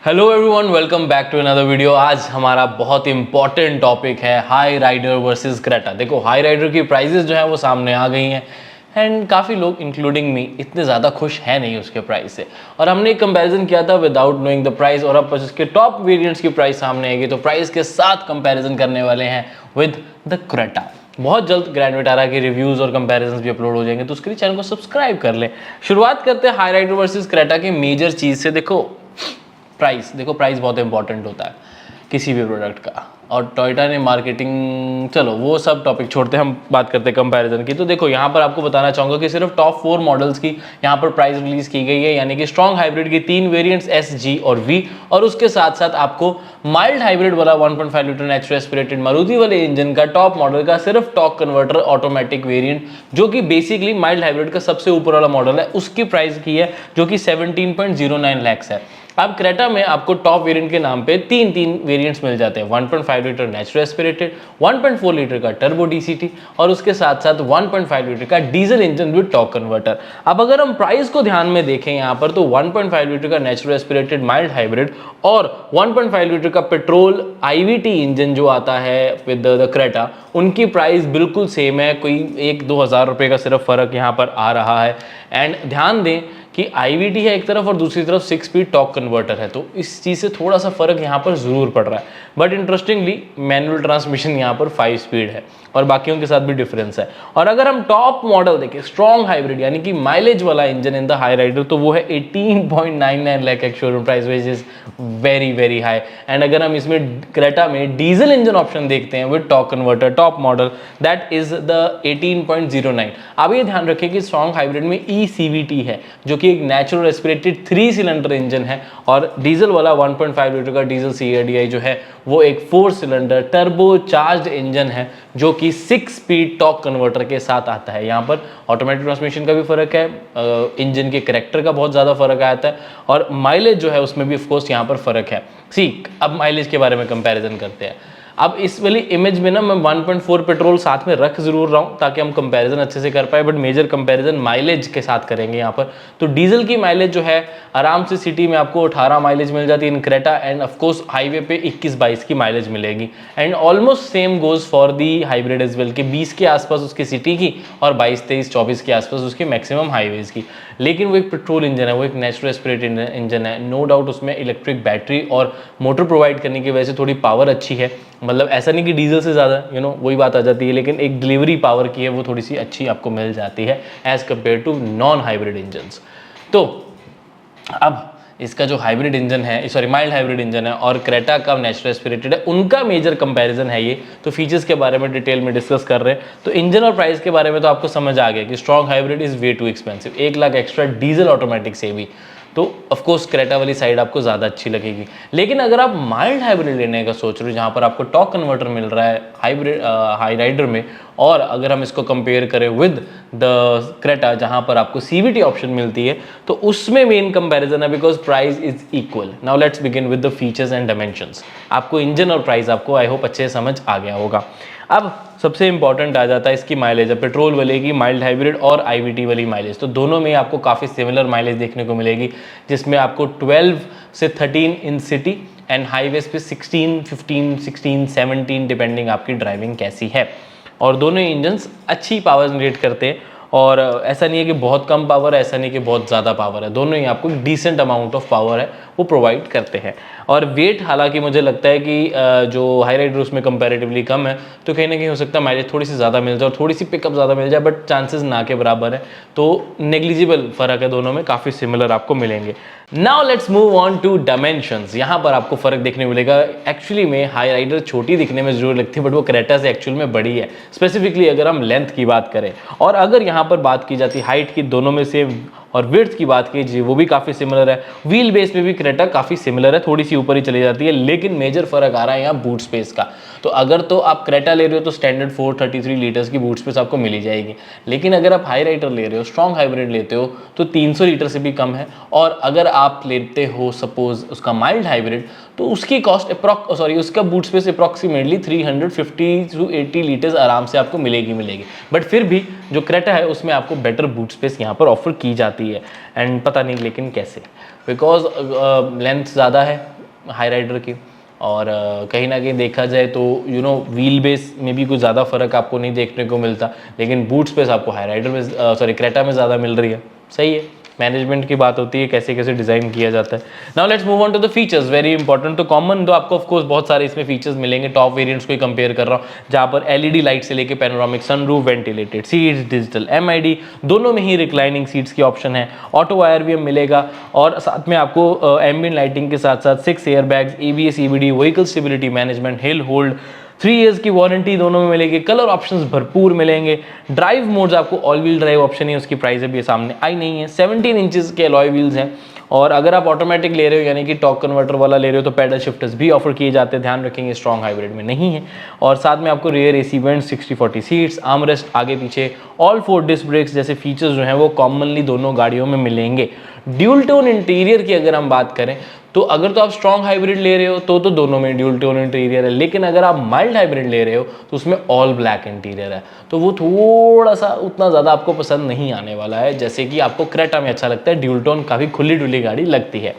Hello everyone, welcome back to another video. आज हमारा बहुत इंपॉर्टेंट टॉपिक है हाई राइडर वर्सेस क्रेटा। देखो, हाई राइडर की प्राइजेस जो है वो सामने आ गई हैं एंड काफ़ी लोग इंक्लूडिंग मी इतने ज़्यादा खुश हैं नहीं उसके प्राइस से। और हमने एक कंपैरिजन किया था विदाउट नोइंग द प्राइस, और अब उसके टॉप वेरिएंट्स की प्राइस सामने आएगी तो प्राइस के साथ कंपैरिजन करने वाले हैं विद द क्रेटा। बहुत जल्द ग्रैंड विटारा के रिव्यूज़ और कंपैरिजन्स भी अपलोड हो जाएंगे, तो उसके लिए चैनल को सब्सक्राइब कर लें। शुरुआत करते हैं हाई राइडर वर्सेस क्रेटा की मेजर चीज़ से। देखो प्राइस, प्राइस बहुत इंपॉर्टेंट होता है किसी भी प्रोडक्ट का, और टोयोटा ने मार्केटिंग, चलो वो सब टॉपिक छोड़ते हैं, हम बात करते हैं कंपैरिजन की। तो देखो यहाँ पर आपको बताना चाहूँगा कि सिर्फ टॉप 4 मॉडल्स की यहाँ पर प्राइस रिलीज की गई है, यानी कि स्ट्रॉन्ग हाइब्रिड की 3 वेरिएंट्स एस, जी और वी, और उसके साथ साथ आपको माइल्ड हाइब्रिड वाला 1.5 लीटर नेचुरल एस्पिरेटेड मारुति वाले इंजन का टॉप मॉडल का सिर्फ टॉर्क कन्वर्टर ऑटोमेटिक वेरिएंट, जो कि बेसिकली माइल्ड हाइब्रिड का सबसे ऊपर वाला मॉडल है, उसकी प्राइस की है जो कि 17.09 लाख है। अब क्रेटा में आपको टॉप वेरिएंट के नाम पे तीन वेरिएंट्स मिल जाते हैं, 1.5 लीटर नेचुरल एस्पिरेटेड, 1.4 लीटर का टर्बो डीसीटी और उसके साथ साथ 1.5 लीटर का diesel engine with torque converter. अब अगर हम प्राइस को ध्यान में देखें यहाँ पर, तो 1.5 लीटर का नेचुरल एस्पिरेटेड माइल्ड हाइब्रिड और 1.5 लीटर का पेट्रोल आईवीटी इंजन जो आता है विद द क्रेटा, उनकी प्राइस बिल्कुल सेम है, कोई 1-2 हज़ार रुपये का सिर्फ फर्क यहाँ पर आ रहा है। एंड ध्यान दें कि आईवीटी है एक तरफ और दूसरी तरफ 6 स्पीड टॉर्क कन्वर्टर है, तो इस चीज़ से थोड़ा सा फर्क यहाँ पर ज़रूर पड़ रहा है। बट इंटरेस्टिंगली मैनुअल ट्रांसमिशन यहाँ पर 5 स्पीड है और बाकियों के साथ भी डिफरेंस है। और अगर हम टॉप मॉडल देखें स्ट्रॉन्ग हाइब्रिड यानी कि माइलेज वाला engine in the Hyryder, तो वो है 18.99 lakh ex showroom price, which is very very high. And अगर हम इसमें क्रेटा में डीजल इंजन ऑप्शन देखते हैं with torque converter top model, that is the 18.09। अब ये ध्यान रखें कि स्ट्रॉन्ग हाइब्रिड में ECVT है, जो कि एक नेचुरल एस्पिरेटेड 3 सिलेंडर इंजन है, और डीजल वाला 1.5 लीटर का डीजल CADI जो है वो एक 4 सिलेंडर टर्बो चार्ज इंजन है, जो कि 6 स्पीड टॉर्क कन्वर्टर के साथ आता है। यहाँ पर ऑटोमेटिक ट्रांसमिशन का भी फर्क है, इंजन के कैरेक्टर का बहुत ज़्यादा फर्क आता है, और माइलेज जो है उसमें भी ऑफकोर्स यहाँ पर फर्क है। अब माइलेज के बारे में कंपैरिजन करते हैं। अब इस वाली इमेज में ना मैं 1.4 पेट्रोल साथ में रख जरूर रहा हूँ ताकि हम कंपैरिजन अच्छे से कर पाए, बट मेजर कंपैरिजन माइलेज के साथ करेंगे यहाँ पर। तो डीजल की माइलेज जो है आराम से सिटी में आपको 18 माइलेज मिल जाती है in Creta, and of course highway पे 21-22 की माइलेज मिलेगी। And almost same goes for the hybrid as well, कि 20 के आसपास उसकी सिटी की और 22, 23, 24 के आसपास उसकी मैक्सिमम हाईवेज की। लेकिन वो एक पेट्रोल इंजन है, वो एक नेचुरल एस्पिरेटेड इंजन है, नो डाउट उसमें इलेक्ट्रिक बैटरी और मोटर प्रोवाइड करने की वजह से थोड़ी पावर अच्छी है, मतलब ऐसा नहीं कि डीजल से ज़्यादा वही बात आ जाती है, लेकिन एक डिलीवरी पावर की है वो थोड़ी सी अच्छी आपको मिल जाती है as compared to non hybrid engines. तो अब इसका जो हाइब्रिड इंजन है, माइल्ड हाइब्रिड इंजन है, और क्रेटा का नेचुरल एस्पिरेटेड है, उनका मेजर कंपैरिजन है ये। तो फीचर्स के बारे में डिटेल में डिस्कस कर रहे हैं। तो इंजन और प्राइस के बारे में तो आपको समझ आ गया कि strong hybrid is way too expensive, 1 lakh extra diesel automatic से भी, तो ऑफकोर्स क्रेटा वाली साइड आपको ज़्यादा अच्छी लगेगी। लेकिन अगर आप माइल्ड हाइब्रिड लेने का सोच रहे हो, जहाँ पर आपको टॉर्क कन्वर्टर मिल रहा है हाइब्रिड हाई राइडर में, और अगर हम इसको कंपेयर करें विद द क्रेटा जहाँ पर आपको CVT ऑप्शन मिलती है, तो उसमें मेन कंपैरिजन है, because price is equal. Now let's begin with the features and dimensions. आपको इंजन और प्राइस आपको आई होप अच्छे समझ आ गया होगा। अब सबसे इंपॉर्टेंट आ जाता है इसकी माइलेज, पेट्रोल वाले की माइल्ड हाइब्रिड और IVT वाली माइलेज। तो दोनों में आपको काफ़ी सिमिलर माइलेज देखने को मिलेगी, जिसमें आपको 12 से 13 इन सिटी एंड हाईवेज पे 16, 15, 16, 17 डिपेंडिंग आपकी ड्राइविंग कैसी है। और दोनों इंजन्स अच्छी पावर जनरेट करते हैं, और ऐसा नहीं है कि बहुत कम पावर है, ऐसा नहीं कि बहुत ज़्यादा पावर है, दोनों ही आपको डिसेंट अमाउंट ऑफ पावर है वो प्रोवाइड करते हैं। और वेट हालांकि मुझे लगता है कि जो हाई राइडर उसमें कंपैरेटिवली कम है, तो कहीं ना कहीं हो सकता है माइलेज थोड़ी सी ज़्यादा मिल जाए और थोड़ी सी पिकअप ज़्यादा मिल जाए, बट चांसेस ना के बराबर है। तो नेग्लिजिबल फ़र्क है, दोनों में काफ़ी सिमिलर आपको मिलेंगे। Now let's move on to dimensions. यहाँ पर आपको फ़र्क देखने मिलेगा। एक्चुअली में हाई राइडर छोटी दिखने में जरूर लगती है, बट वो क्रेटा से एक्चुअल में बड़ी है, स्पेसिफिकली अगर हम लेंथ की बात करें। और अगर यहाँ पर बात की जाती है हाइट की, दोनों में से, और विड्थ की बात कीजिए वो भी काफ़ी सिमिलर है। व्हील बेस में भी क्रेटा काफ़ी सिमिलर है, थोड़ी सी ऊपर ही चली जाती है, लेकिन मेजर फर्क आ रहा है यहाँ बूट स्पेस का। तो अगर तो आप क्रेटा ले रहे हो तो स्टैंडर्ड 433 लीटर्स की बूट स्पेस आपको मिली जाएगी, लेकिन अगर आप हाई राइडर ले रहे हो, स्ट्रॉन्ग हाइब्रिड लेते हो, तो 300 लीटर से भी कम है। और अगर आप लेते हो सपोज उसका माइल्ड हाइब्रिड, तो उसकी कॉस्ट उसका boot space approximately 350 to 80 litres आराम से आपको मिलेगी। बट फिर भी जो क्रेटा है उसमें आपको बेटर बूट स्पेस यहाँ पर ऑफर की जाती है। एंड पता नहीं लेकिन कैसे, बिकॉज लेंथ ज़्यादा है, हाई राइडर की। और कहीं ना कहीं देखा जाए तो व्हील बेस में भी कुछ ज़्यादा फर्क आपको नहीं देखने को मिलता, लेकिन बूट स्पेस आपको हाई राइडर में सॉरी क्रेटा में ज़्यादा मिल रही है। सही है, मैनेजमेंट की बात होती है, कैसे कैसे डिज़ाइन किया जाता है। Now let's move on to the features, very important. तो कॉमन तो आपको ऑफ कोर्स बहुत सारे इसमें फीचर्स मिलेंगे, टॉप वेरिएंट्स को ही कंपेयर कर रहा हूँ, जहाँ पर एलईडी लाइट से लेके panoramic sunroof, ventilated seats, digital MID, दोनों में ही रिक्लाइनिंग सीट्स की ऑप्शन है, ऑटो IRVM मिलेगा, और साथ में आपको एम्बिएंट लाइटिंग के साथ साथ 6 air bags, ABS EBD, vehicle stability management, hill hold, 3 years की वारंटी दोनों में मिलेगी, कलर ऑप्शंस भरपूर मिलेंगे। ड्राइव मोड्स आपको ऑल व्हील ड्राइव ऑप्शन है, उसकी प्राइस अभी सामने आई नहीं है। 17 इंचेस के अलॉय व्हील्स हैं, और अगर आप ऑटोमेटिक ले रहे हो यानी कि टॉर्क कन्वर्टर वाला ले रहे हो तो पैडल शिफ्टर्स भी ऑफर किए जाते हैं, ध्यान रखेंगे स्ट्रॉन्ग हाइब्रिड में नहीं है। और साथ में आपको rear AC went, 60/40 seats, armrest आगे पीछे, ऑल 4 डिस्क ब्रेक्स जैसे फीचर्स जो हैं वो कॉमनली दोनों गाड़ियों में मिलेंगे। ड्यूल टोन इंटीरियर की अगर हम बात करें तो अगर तो आप स्ट्रॉन्ग हाइब्रिड ले रहे हो तो दोनों में ड्यूल टोन इंटीरियर है, लेकिन अगर आप माइल्ड हाइब्रिड ले रहे हो तो उसमें ऑल ब्लैक इंटीरियर है, तो वो थोड़ा सा उतना ज़्यादा आपको पसंद नहीं आने वाला है, जैसे कि आपको क्रेटा में अच्छा लगता है, ड्यूल टोन काफ़ी खुली डुली गाड़ी लगती है।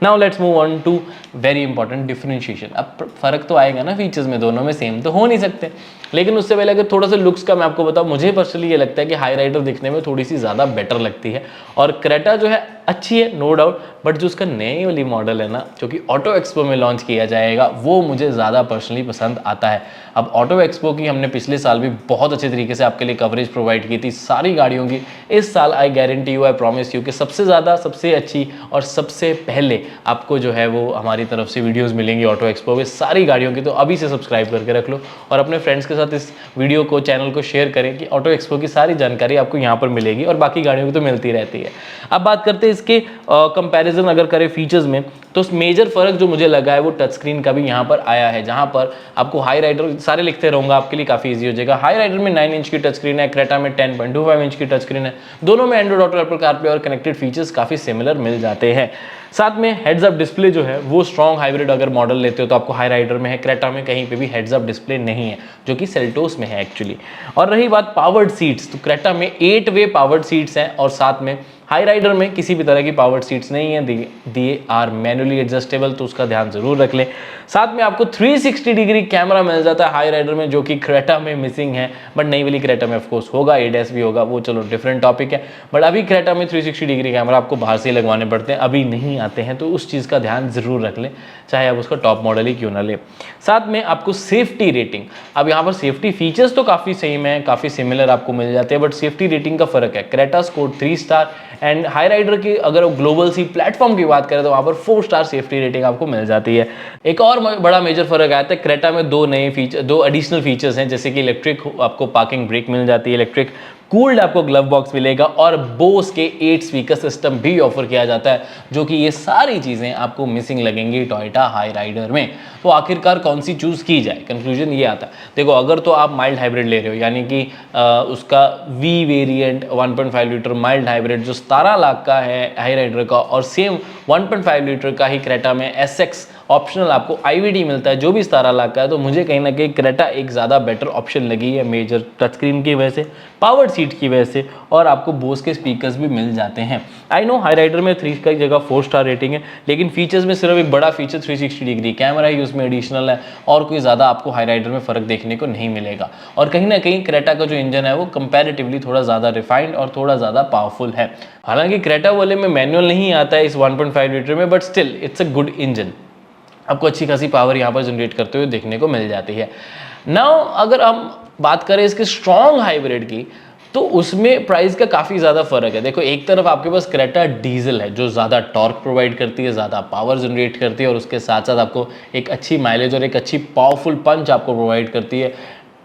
Now let's move on to very important differentiation. अब फर्क तो आएगा ना फीचर्स में, दोनों में सेम तो हो नहीं सकते, लेकिन उससे पहले अगर थोड़ा सा लुक्स का मैं आपको बताऊं, मुझे पर्सनली ये लगता है कि हाई राइडर दिखने में थोड़ी सी ज़्यादा बेटर लगती है, और क्रेटा जो है अच्छी है नो डाउट, बट जो उसका नई वाली मॉडल है ना जो कि ऑटो एक्सपो में लॉन्च किया जाएगा वो मुझे ज़्यादा पर्सनली पसंद आता है। अब ऑटो एक्सपो की हमने पिछले साल भी बहुत अच्छे तरीके से आपके लिए कवरेज प्रोवाइड की थी सारी गाड़ियों की। इस साल I guarantee you, I promise you कि सबसे ज़्यादा, सबसे अच्छी और सबसे पहले आपको जो है वो हमारी तरफ से वीडियोस मिलेंगी ऑटो एक्सपो में सारी गाड़ियों की। तो अभी से सब्सक्राइब करके रख लो और अपने फ्रेंड्स के साथ इस वीडियो को, चैनल को शेयर करें कि ऑटो एक्सपो की सारी जानकारी आपको यहाँ पर मिलेगी, और बाकी गाड़ियों की तो मिलती रहती है। अब बात करते हैं इसके कंपैरिजन अगर करें फीचर्स में, तो मेजर फर्क जो मुझे लगा है वो टच स्क्रीन का भी यहाँ पर आया है, जहाँ पर आपको हाई राइडर, सारे लिखते रहूँगा आपके लिए काफ़ी ईजी हो जाएगा। हाई राइडर में 9 इंच की टच स्क्रीन है, क्रेटा में 10.25 इंच की टच स्क्रीन है, दोनों में एंड्रॉइड ऑटो, एप्पल कारप्ले और कनेक्टेड फीचर्स काफ़ी सिमिलर मिल जाते हैं। साथ में हेड्स अप डिस्प्ले जो है वो स्ट्रॉन्ग हाइब्रिड अगर मॉडल लेते हो तो आपको हाई राइडर में है, क्रेटा में कहीं पे भी हेड्स अप डिस्प्ले नहीं है, जो कि सेल्टोस में है एक्चुअली। और रही बात पावर्ड सीट्स, तो क्रेटा में 8 वे पावर्ड सीट्स हैं, और साथ में हाई राइडर में किसी भी तरह की पावर्ड सीट्स नहीं है, दिए आर मैनुअली एडजस्टेबल, तो उसका ध्यान जरूर रख लें। साथ में आपको 360 डिग्री कैमरा मिल जाता है हाई राइडर में, जो कि क्रेटा में मिसिंग है, बट नई वाली क्रेटा में ऑफकोर्स होगा, ADAS भी होगा, वो चलो डिफरेंट टॉपिक है। बट अभी क्रेटा में 360 डिग्री कैमरा आपको बाहर से लगवाने पड़ते हैं, अभी नहीं आते हैं, तो उस चीज़ का ध्यान जरूर रख लें, चाहे आप उसका टॉप मॉडल ही क्यों ना ले। साथ में आपको सेफ्टी रेटिंग, अब यहाँ पर सेफ्टी फीचर्स तो काफ़ी सेम है, काफ़ी सिमिलर आपको मिल जाते हैं, बट सेफ्टी रेटिंग का फर्क है। Creta score 3 star, and Hyryder की अगर ग्लोबल सी प्लेटफॉर्म की बात करें तो वहाँ पर 4 स्टार सेफ्टी रेटिंग आपको मिल जाती है। एक और बड़ा मेजर फर्क आता है, क्रेटा में 2 एडिशनल फीचर्स हैं, जैसे कि इलेक्ट्रिक आपको पार्किंग ब्रेक मिल जाती है, इलेक्ट्रिक कूल्ड आपको ग्लव बॉक्स मिलेगा, और बोस के 8 स्पीकर सिस्टम भी ऑफर किया जाता है, जो कि ये सारी चीज़ें आपको मिसिंग लगेंगी टोयोटा हाई राइडर में। तो आखिरकार कौन सी चूज़ की जाए, कंक्लूजन ये आता है। देखो, अगर तो आप माइल्ड हाइब्रिड ले रहे हो, यानी कि उसका V variant 1.5 litre mild hybrid जो 17 लाख का है हाई राइडर का, और सेम 1.5 लीटर का ही क्रेटा में SX ऑप्शनल आपको IVD मिलता है जो भी 17 लाख का है, तो मुझे कहीं ना कहीं क्रेटा एक ज़्यादा बेटर ऑप्शन लगी है, मेजर टच स्क्रीन की वजह से, पावर्ड सीट की वजह से, और आपको बोस के स्पीकर्स भी मिल जाते हैं। आई नो हाई राइडर में 3 की जगह 4 स्टार रेटिंग है, लेकिन फीचर्स में सिर्फ एक बड़ा फीचर 360 डिग्री कैमरा ही उसमें एडिशनल है, और कोई ज़्यादा आपको हाई राइडर में फ़र्क देखने को नहीं मिलेगा। और कहीं ना कहीं क्रेटा का जो इंजन है वो कंपैरेटिवली थोड़ा ज़्यादा रिफाइंड और थोड़ा ज़्यादा पावरफुल है। हालांकि क्रेटा वाले में मैनुअल नहीं आता है इस 1.5 लीटर में, but still it's a good engine, आपको अच्छी खासी पावर यहाँ पर जनरेट करते हुए देखने को मिल जाती है। नाउ अगर हम बात करें इसके स्ट्रॉन्ग हाइब्रिड की, तो उसमें प्राइस का काफ़ी ज़्यादा फर्क है। देखो, एक तरफ आपके पास क्रेटा डीजल है जो ज़्यादा टॉर्क प्रोवाइड करती है, ज़्यादा पावर जनरेट करती है, और उसके साथ साथ आपको एक अच्छी माइलेज और एक अच्छी पावरफुल पंच आपको प्रोवाइड करती है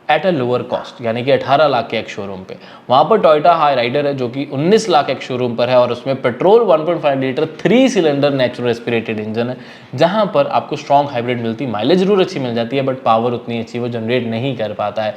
एट अ लोअर कॉस्ट, यानी कि 18 लाख के एक शोरूम पे। वहाँ पर टोयोटा हाई राइडर है जो कि 19 लाख एक शोरूम पर है, और उसमें petrol 1.5 litre 3 cylinder natural aspirated engine है, जहाँ पर आपको स्ट्रॉन्ग हाइब्रिड मिलती है। माइलेज जरूर अच्छी मिल जाती है, बट पावर उतनी अच्छी वो जनरेट नहीं कर पाता है।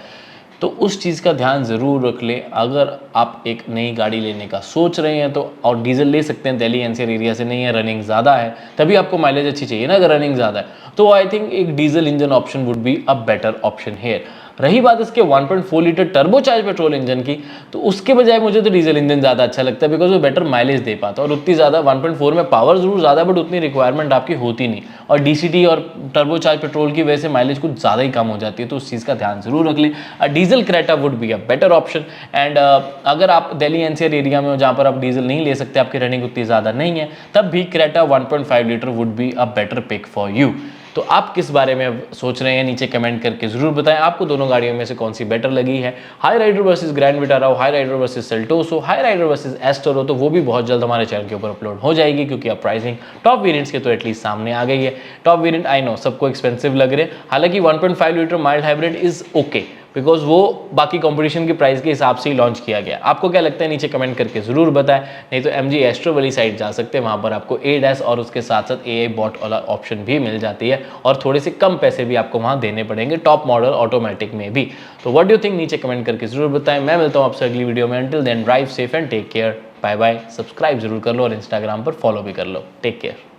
तो उस चीज़ का ध्यान ज़रूर रख लें अगर आप एक नई गाड़ी लेने का सोच रहे हैं तो। और डीजल ले सकते हैं, दिल्ली NCR एरिया से नहीं है, रनिंग ज़्यादा है, तभी आपको माइलेज अच्छी चाहिए ना, अगर रनिंग ज़्यादा है तो आई थिंक एक diesel engine option would be a better option here. रही बात इसके 1.4 लीटर टर्बोचार्ज पेट्रोल इंजन की, तो उसके बजाय मुझे तो डीजल इंजन ज़्यादा अच्छा लगता है, बिकॉज वो बेटर माइलेज दे पाता है और उतनी ज़्यादा 1.4 में पावर जरूर ज़्यादा बट उतनी रिक्वायरमेंट आपकी होती नहीं, और डीसीटी और टर्बोचार्ज पेट्रोल की वजह से माइलेज कुछ ज़्यादा ही कम हो जाती है, तो उस चीज़ का ध्यान जरूर रख लें। Diesel Creta would be a better option. And अगर आप दिल्ली एनसीआर एरिया में हो जहाँ पर आप डीजल नहीं ले सकते, आपकी रनिंग उतनी ज़्यादा नहीं है, तब भी Creta 1.5 litre would be a better pick for you. तो आप किस बारे में सोच रहे हैं नीचे कमेंट करके जरूर बताएं, आपको दोनों गाड़ियों में से कौन सी बेटर लगी है। Hyryder versus Grand Vitara हो, हाई राइडर वर्सेस सेल्टोस हो, हाई राइडर वर्सेस एस्टर हो, तो वो भी बहुत जल्द हमारे चैनल के ऊपर अपलोड हो जाएगी, क्योंकि अब प्राइसिंग टॉप वेरिएंट्स के तो एटलीस्ट सामने आ गई है। टॉप वेरिएंट आई नो सबको एक्सपेंसिव लग रहे हैं, हालांकि 1.5 litre mild hybrid is okay, because वो बाकी कंपटीशन की प्राइस के हिसाब से ही लॉन्च किया गया। आपको क्या लगता है नीचे कमेंट करके जरूर बताएं। नहीं तो MG एस्ट्रो वाली साइड जा सकते हैं, वहां पर आपको ADAS और उसके साथ साथ AI बॉट वाला ऑप्शन भी मिल जाती है, और थोड़े से कम पैसे भी आपको वहां देने पड़ेंगे टॉप मॉडल ऑटोमेटिक में भी। तो व्हाट डू यू थिंक नीचे कमेंट करके जरूर बताएं। मैं मिलता हूं आपसे अगली वीडियो में। Until then drive safe and take care, bye bye. Subscribe जरूर कर लो और इंस्टाग्राम पर फॉलो भी कर लो। Take care.